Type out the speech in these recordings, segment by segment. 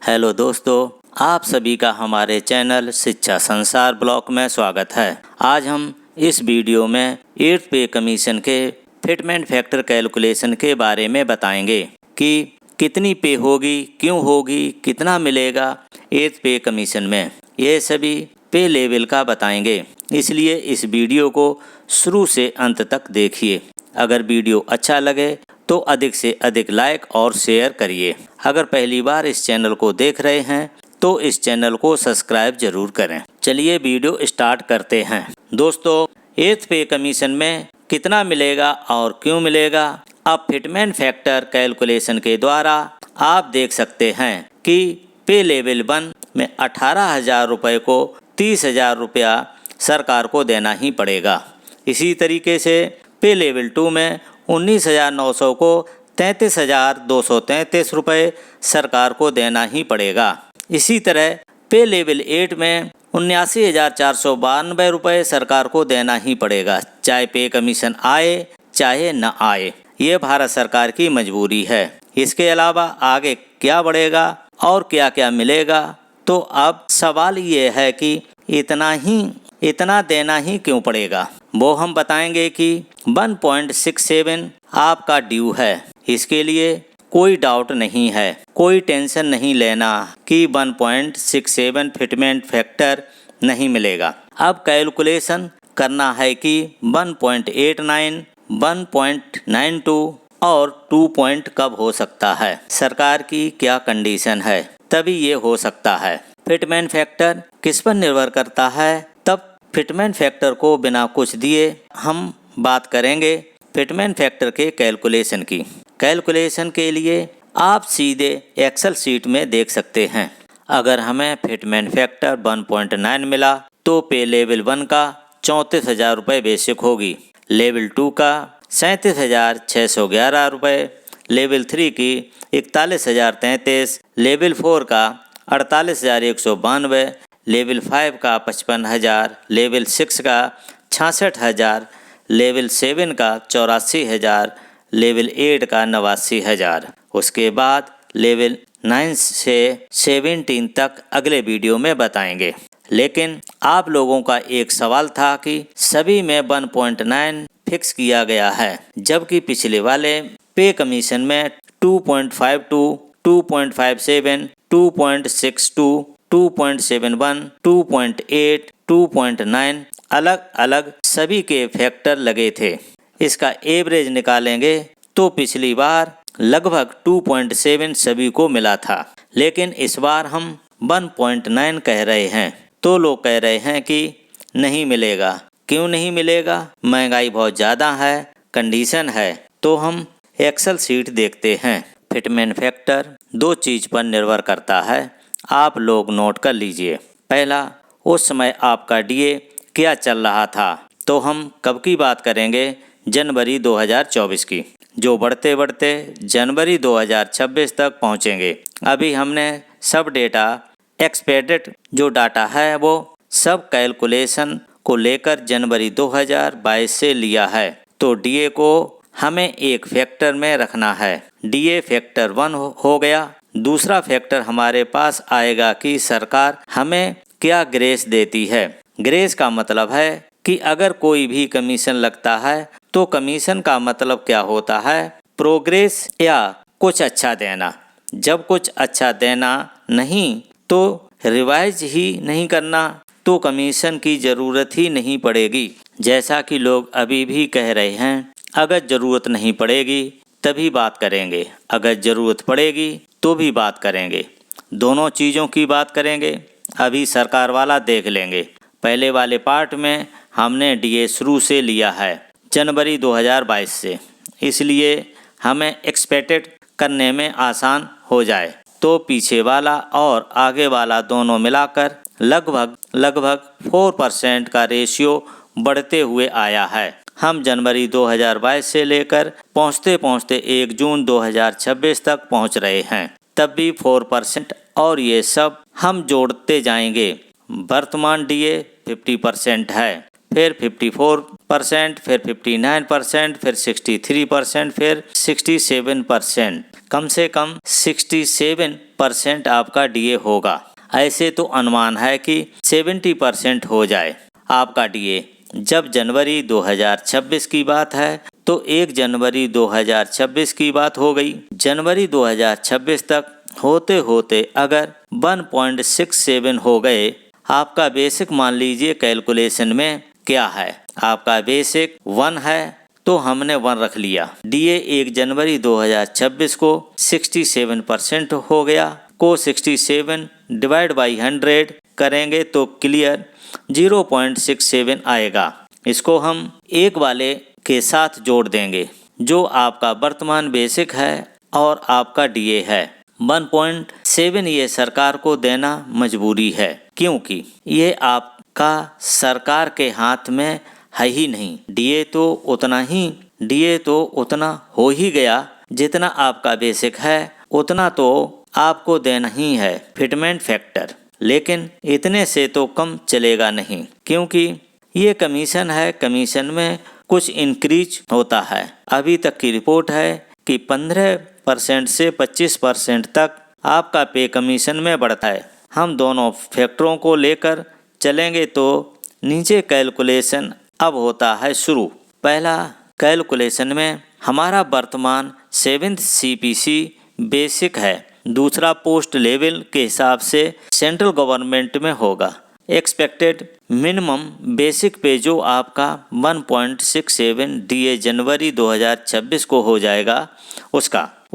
Hello दोस्तों, आप सभी का हमारे चैनल शिक्षा संसार ब्लॉक में स्वागत है। आज हम इस वीडियो में 8th पे कमीशन के फिटमेंट फैक्टर कैलकुलेशन के बारे में बताएंगे कि कितनी पे होगी, क्यों होगी, कितना मिलेगा 8th पे कमीशन में। ये सभी पे लेवल का बताएंगे, इसलिए इस वीडियो को शुरू से अंत तक देखिए। अगर वीडियो अच्छा लगे तो अधिक से अधिक लाइक और शेयर करिए। अगर पहली बार इस चैनल को देख रहे हैं तो इस चैनल को सब्सक्राइब जरूर करें। चलिए वीडियो स्टार्ट करते हैं। दोस्तों, 8th पे कमीशन में कितना मिलेगा और क्यों मिलेगा, अब फिटमेंट फैक्टर कैलकुलेशन के द्वारा आप देख सकते हैं कि पे लेवल 1 में 18,000 रुपये को 30,000 रुपया सरकार को देना ही पड़ेगा। इसी तरीके से पे लेवल 2 में 19,900 को 33,233 रुपये सरकार को देना ही पड़ेगा। इसी तरह पे लेवल 8 में 79,492 रुपये सरकार को देना ही पड़ेगा, चाहे पे कमीशन आए चाहे न आए। ये भारत सरकार की मजबूरी है। इसके अलावा आगे क्या बढ़ेगा और क्या क्या मिलेगा, तो अब सवाल ये है कि इतना देना ही क्यों पड़ेगा। वो हम बताएंगे कि 1.67 आपका ड्यू है। इसके लिए कोई डाउट नहीं है, कोई टेंशन नहीं लेना कि 1.67 फिटमेंट फैक्टर नहीं मिलेगा। अब कैलकुलेशन करना है कि 1.89, 1.92 और 2 पॉइंट कब हो सकता है, सरकार की क्या कंडीशन है, तभी ये हो सकता है। फिटमेंट फैक्टर किस पर निर्भर करता है, तब फिटमेंट फैक्टर को बिना कुछ दिए हम बात करेंगे फिटमेंट फैक्टर के कैलकुलेशन की। कैलकुलेशन के लिए आप सीधे एक्सेल शीट में देख सकते हैं। अगर हमें फिटमेंट फैक्टर 1.9 मिला तो पे लेवल 1 का 34,000 रुपये बेसिक होगी, लेवल 2 का 37,611 रुपये, लेवल 3 की 41,033, लेवल 4 का 48,192, लेवल 5 का 55,000, लेवल 6 का 66,000, लेवल 7 का 84,000, लेवल 8 का 89,000। उसके बाद लेवल 9 से 17 तक अगले वीडियो में बताएंगे। लेकिन आप लोगों का एक सवाल था कि सभी में 1.9 फिक्स किया गया है, जबकि पिछले वाले पे कमीशन में 2.52, 2.57, 2.62, 2.71, 2.8, 2.9 अलग अलग सभी के फैक्टर लगे थे। इसका एवरेज निकालेंगे तो पिछली बार लगभग 2.7 सभी को मिला था, लेकिन इस बार हम 1.9 कह रहे हैं तो लोग कह रहे हैं कि नहीं मिलेगा। क्यों नहीं मिलेगा? महंगाई बहुत ज़्यादा है, कंडीशन है। तो हम एक्सेल शीट देखते हैं। फिटमेंट फैक्टर 2 चीज़ पर निर्भर करता है, आप लोग नोट कर लीजिए। पहला, उस समय आपका डीए क्या चल रहा था, तो हम कब की बात करेंगे, जनवरी 2024 की, जो बढ़ते बढ़ते जनवरी 2026 तक पहुंचेंगे। अभी हमने सब डेटा एक्सपेक्टेड जो डाटा है वो सब कैलकुलेशन को लेकर जनवरी 2022 से लिया है। तो डीए को हमें एक फैक्टर में रखना है। डीए फैक्टर 1 हो गया। दूसरा फैक्टर हमारे पास आएगा कि सरकार हमें क्या ग्रेस देती है। ग्रेस का मतलब है कि अगर कोई भी कमीशन लगता है तो कमीशन का मतलब क्या होता है, प्रोग्रेस या कुछ अच्छा देना। जब कुछ अच्छा देना नहीं तो रिवाइज ही नहीं करना, तो कमीशन की ज़रूरत ही नहीं पड़ेगी। जैसा कि लोग अभी भी कह रहे हैं, अगर ज़रूरत नहीं पड़ेगी तभी बात करेंगे, अगर ज़रूरत पड़ेगी तो भी बात करेंगे। दोनों चीज़ों की बात करेंगे। अभी सरकार वाला देख लेंगे। पहले वाले पार्ट में हमने डीए शुरू से लिया है जनवरी 2022 से, इसलिए हमें एक्सपेक्टेड करने में आसान हो जाए। तो पीछे वाला और आगे वाला दोनों मिलाकर लगभग 4% का रेशियो बढ़ते हुए आया है। हम जनवरी 2022 से लेकर पहुँचते पहुँचते 1 जून 2026 तक पहुँच रहे हैं, तब भी 4% और ये सब हम जोड़ते जाएंगे। वर्तमान डीए 50% है, फिर 54%, फिर 59%, फिर 63%, फिर 67%। कम से कम 67% आपका डीए होगा। ऐसे तो अनुमान है कि 70% हो जाए आपका डीए। जब जनवरी 2026 की बात है तो 1 जनवरी 2026 की बात हो गई। जनवरी 2026 तक होते होते अगर 1.67 हो गए, आपका बेसिक मान लीजिए कैलकुलेशन में क्या है, आपका बेसिक 1 है तो हमने 1 रख लिया। डीए 1 जनवरी 2026 को 67% हो गया, को 67 डिवाइड बाई 100 करेंगे तो क्लियर 0.67 आएगा। इसको हम एक वाले के साथ जोड़ देंगे जो आपका वर्तमान बेसिक है और आपका डीए है। 1.7 ये सरकार को देना मजबूरी है, क्योंकि ये आपका सरकार के हाथ में है ही नहीं। डीए तो उतना हो ही गया जितना आपका बेसिक है, उतना तो आपको देना ही है फिटमेंट फैक्टर। लेकिन इतने से तो कम चलेगा नहीं, क्योंकि ये कमीशन है, कमीशन में कुछ इंक्रीज होता है। अभी तक की रिपोर्ट है कि 15% से 25% तक आपका पे कमीशन में बढ़ता है। हम दोनों फैक्टरों को लेकर चलेंगे तो नीचे कैलकुलेशन अब होता है शुरू। पहला कैलकुलेशन में हमारा वर्तमान 7th CPC बेसिक है, दूसरा पोस्ट लेवल के हिसाब से सेंट्रल गवर्नमेंट में होगा। एक्सपेक्टेड मिनिमम बेसिक पे जो आपका 1.67 डीए जनवरी 2026 को हो जाएगा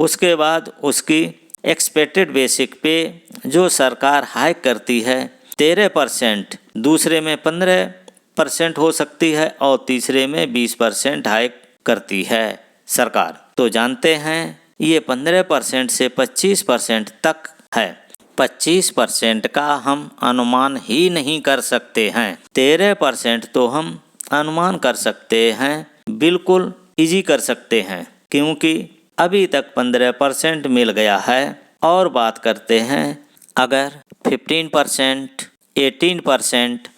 उसके बाद उसकी एक्सपेक्टेड बेसिक पे जो सरकार हाइक करती है 13%, दूसरे में 15% हो सकती है और तीसरे में 20% हाइक करती है सरकार। तो जानते हैं ये 15% से 25% तक है। 25% का हम अनुमान ही नहीं कर सकते हैं। 13% तो हम अनुमान कर सकते हैं, बिल्कुल इजी कर सकते हैं, क्योंकि अभी तक 15% मिल गया है। और बात करते हैं अगर 15%, 18%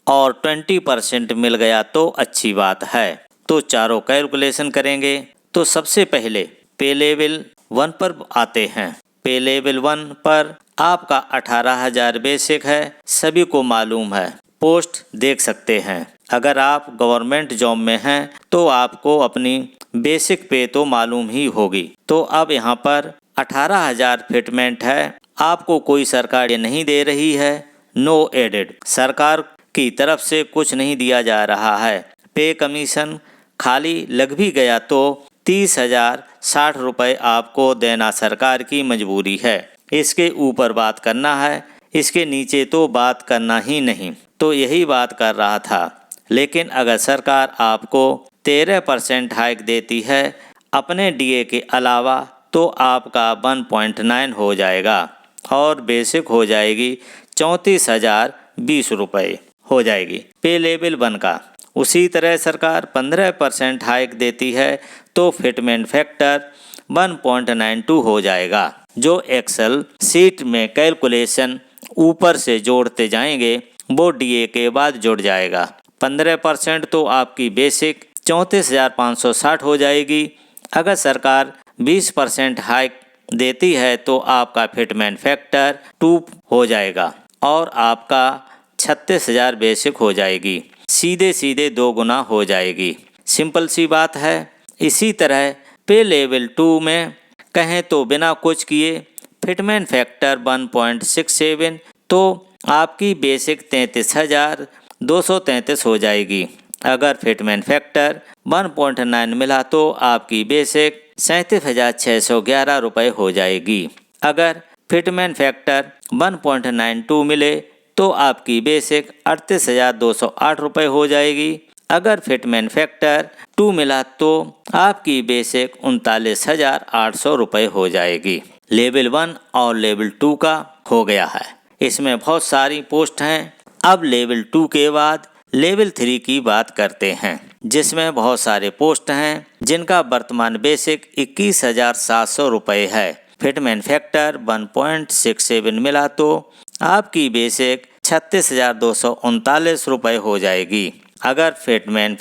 और 20% मिल गया तो अच्छी बात है। तो चारों कैलकुलेशन करेंगे तो सबसे पहले पे लेवल 1 पर आते हैं। पे लेवल 1 पर आपका 18,000 बेसिक है, सभी को मालूम है। पोस्ट देख सकते हैं, अगर आप गवर्नमेंट जॉब में हैं तो आपको अपनी बेसिक पे तो मालूम ही होगी। तो अब यहाँ पर 18,000 फिटमेंट है, आपको कोई सरकार ये नहीं दे रही है, नो एडेड, सरकार की तरफ से कुछ नहीं दिया जा रहा है। पे कमीशन खाली लग भी गया तो 30,060 रुपये आपको देना सरकार की मजबूरी है। इसके ऊपर बात करना है, इसके नीचे तो बात करना ही नहीं। तो यही बात कर रहा था। लेकिन अगर सरकार आपको 13% हाइक देती है अपने डीए के अलावा तो आपका 1.9 हो जाएगा और बेसिक हो जाएगी 34,020 रुपये हो जाएगी पे लेवल 1 का। उसी तरह सरकार 15% हाइक देती है तो फिटमेंट फैक्टर 1.92 हो जाएगा, जो एक्सेल सीट में कैलकुलेशन ऊपर से जोड़ते जाएंगे वो डीए के बाद जुड़ जाएगा। 15% तो आपकी बेसिक 34,560 हो जाएगी। अगर सरकार 20% हाइक देती है तो आपका फिटमेंट फैक्टर 2 हो जाएगा और आपका 36,000 बेसिक हो जाएगी, सीधे सीधे 2 गुना हो जाएगी। सिंपल सी बात है। इसी तरह पे लेवल 2 में कहें तो बिना कुछ किए फिटमेंट फैक्टर 1.67 तो आपकी बेसिक 33,233 हो जाएगी। अगर फिटमेंट फैक्टर 1.9 मिला तो आपकी बेसिक 37,611 रुपये हो जाएगी। अगर फिटमेंट फैक्टर 1.92 मिले तो आपकी बेसिक 38,208 रुपये हो जाएगी। अगर फिटमेंट फैक्टर 2 मिला तो आपकी बेसिक 39,800 रुपये हो जाएगी। लेवल 1 और लेवल 2 का हो गया है। इसमें बहुत सारी पोस्ट हैं। अब लेवल 2 के बाद लेवल 3 की बात करते हैं, जिसमें बहुत सारे पोस्ट हैं जिनका वर्तमान बेसिक 21,700 रुपये है। फिटमेंट फैक्टर 1.67 मिला तो आपकी बेसिक 36,239 रुपये हो जाएगी। अगर फिटमेंट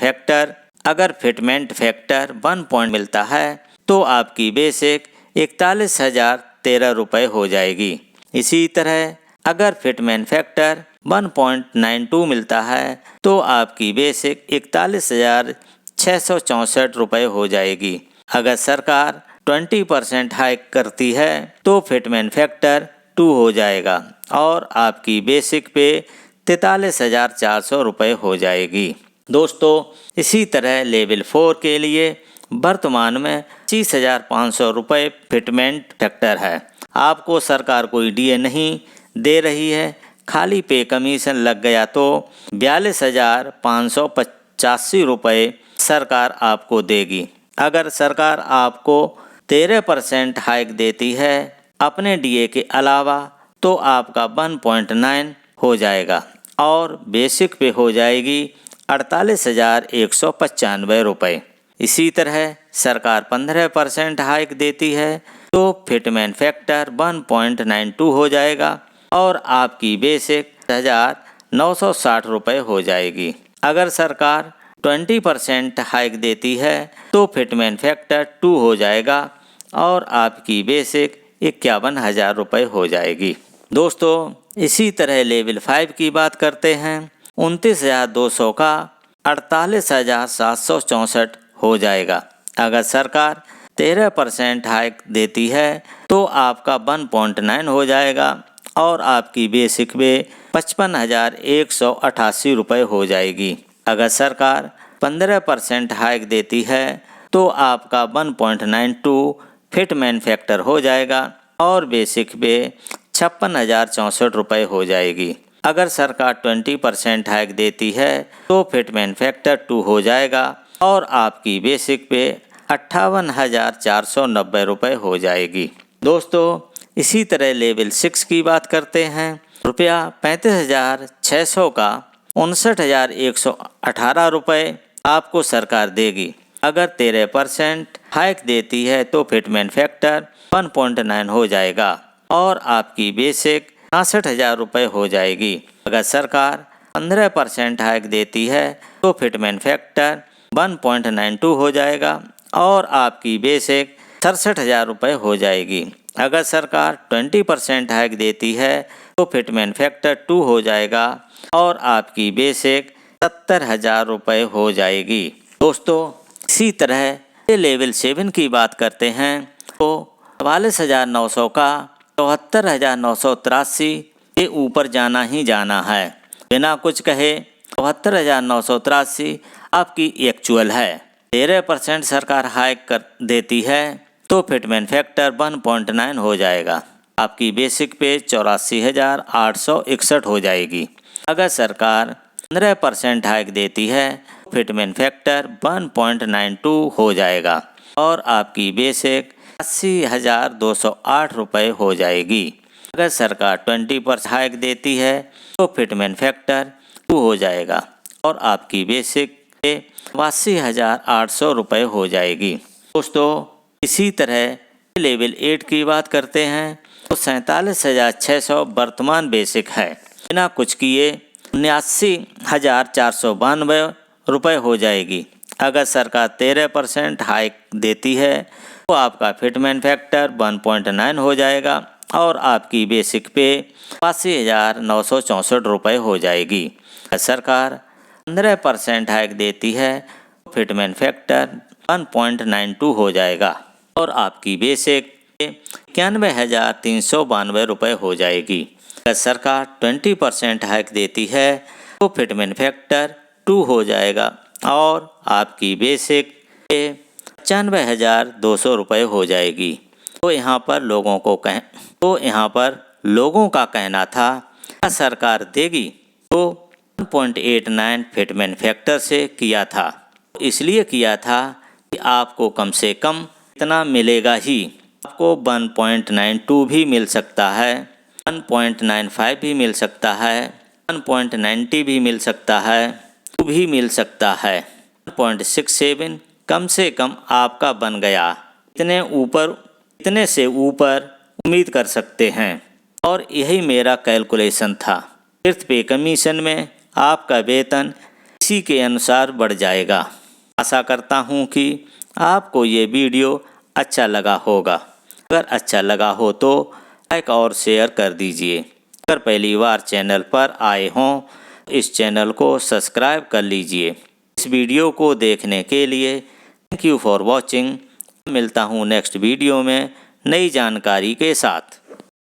फैक्टर 1 पॉइंट मिलता है तो आपकी बेसिक 41,013 रुपये हो जाएगी। इसी तरह अगर फिटमेन फैक्टर 1.92 मिलता है तो आपकी बेसिक 41,664 रुपये हो जाएगी। अगर सरकार 20% हाइक करती है तो फिटमेन फैक्टर 2 हो जाएगा और आपकी बेसिक पे 43,400 रुपये हो जाएगी। दोस्तों, इसी तरह लेवल 4 के लिए वर्तमान में 25,500 रुपये फिटमेंट फैक्टर है। आपको सरकार कोई डीए नहीं दे रही है, खाली पे कमीशन लग गया तो 42,585 रुपये सरकार आपको देगी। अगर सरकार आपको 13% हाइक देती है अपने डीए के अलावा तो आपका 1.9 हो जाएगा और बेसिक पे हो जाएगी 48,195 रुपये। इसी तरह सरकार 15% हाइक देती है तो फिटमेन फैक्टर 1.92 हो जाएगा और आपकी बेसिक 1,960 रुपये हो जाएगी। अगर सरकार 20% हाइक देती है तो फिटमेन फैक्टर 2 हो जाएगा और आपकी बेसिक 51,000 रुपये हो जाएगी। दोस्तों, इसी तरह लेवल 5 की बात करते हैं। 29,200 का 48,764 हो जाएगा। अगर सरकार 13% हाइक देती है तो आपका 1.9 हो जाएगा और आपकी बेसिक पे 55,188 रुपये हो जाएगी। अगर सरकार 15% हाइक देती है तो आपका 1.92 फिटमेन फैक्टर हो जाएगा और बेसिक पे 56,064 रुपये हो जाएगी। अगर सरकार 20% हाइक देती है तो फिटमेन फैक्टर 2 हो जाएगा और आपकी बेसिक पे 58,490 रुपये हो जाएगी। दोस्तों, इसी तरह लेवल 6 की बात करते हैं। रुपया 35,600 का 59,118 रुपये आपको सरकार देगी। अगर 13% हाइक देती है तो फिटमेन फैक्टर 1.9 हो जाएगा और आपकी बेसिक 66,000 रुपये हो जाएगी। अगर सरकार 15% हाइक देती है तो फिटमेन फैक्टर 1.92 हो जाएगा और आपकी बेसिक 67,000 रुपये हो जाएगी। अगर सरकार 20% हाइक देती है तो फिटमेन फैक्टर 2 हो जाएगा और आपकी बेसिक 70,000 रुपये हो जाएगी। दोस्तों, इसी तरह लेवल 7 की बात करते हैं तो 44,900 का 74,983 के ऊपर जाना ही जाना है। बिना कुछ कहे 74,983 आपकी एक्चुअल है। 13% सरकार हाइक कर देती है तो फिटमेन फैक्टर 1.9 हो जाएगा। आपकी बेसिक पे 84,861 हो जाएगी। अगर सरकार 15% हाइक देती है तो फिटमेन फैक्टर 1.92 हो जाएगा और आपकी बेसिक 80,208 रुपये हो जाएगी। अगर सरकार 20% हाइक देती है तो फिटमेन फैक्टर 2 हो जाएगा और आपकी बेसिक 82,800 रुपये हो जाएगी। दोस्तों, इसी तरह लेवल 8 की बात करते हैं तो 47,600 वर्तमान बेसिक है। बिना कुछ किए 79,492 रुपये हो जाएगी। अगर सरकार 13% हाइक देती है तो आपका फिटमेन फैक्टर 1.9 हो जाएगा और आपकी बेसिक पे 82,964 रुपये हो जाएगी। अगर सरकार 15% हाइक देती है तो फिटमेन फैक्टर 1.92 हो जाएगा और आपकी बेसिक 91,392 रुपये हो जाएगी। अगर सरकार 20% हाइक देती है तो फिटमेन फैक्टर 2 हो जाएगा और आपकी बेसिक 95,200 रुपये हो जाएगी। तो यहाँ पर लोगों का कहना था सरकार देगी तो 1.89 फिटमेन फैक्टर से किया था। इसलिए किया था कि आपको कम से कम इतना मिलेगा ही। आपको 1.92 भी मिल सकता है, 1.95 भी मिल सकता है, 1.90 भी मिल सकता है, 2 भी मिल सकता है। 1.67 कम से कम आपका बन गया। इतने से ऊपर उम्मीद कर सकते हैं और यही मेरा कैलकुलेशन था। फिफ्थ पे कमीशन में आपका वेतन इसी के अनुसार बढ़ जाएगा। आशा करता हूँ कि आपको ये वीडियो अच्छा लगा होगा। अगर अच्छा लगा हो तो लाइक और शेयर कर दीजिए। अगर पहली बार चैनल पर आए हों इस चैनल को सब्सक्राइब कर लीजिए। इस वीडियो को देखने के लिए थैंक यू फॉर वॉचिंग। मिलता हूँ नेक्स्ट वीडियो में नई जानकारी के साथ।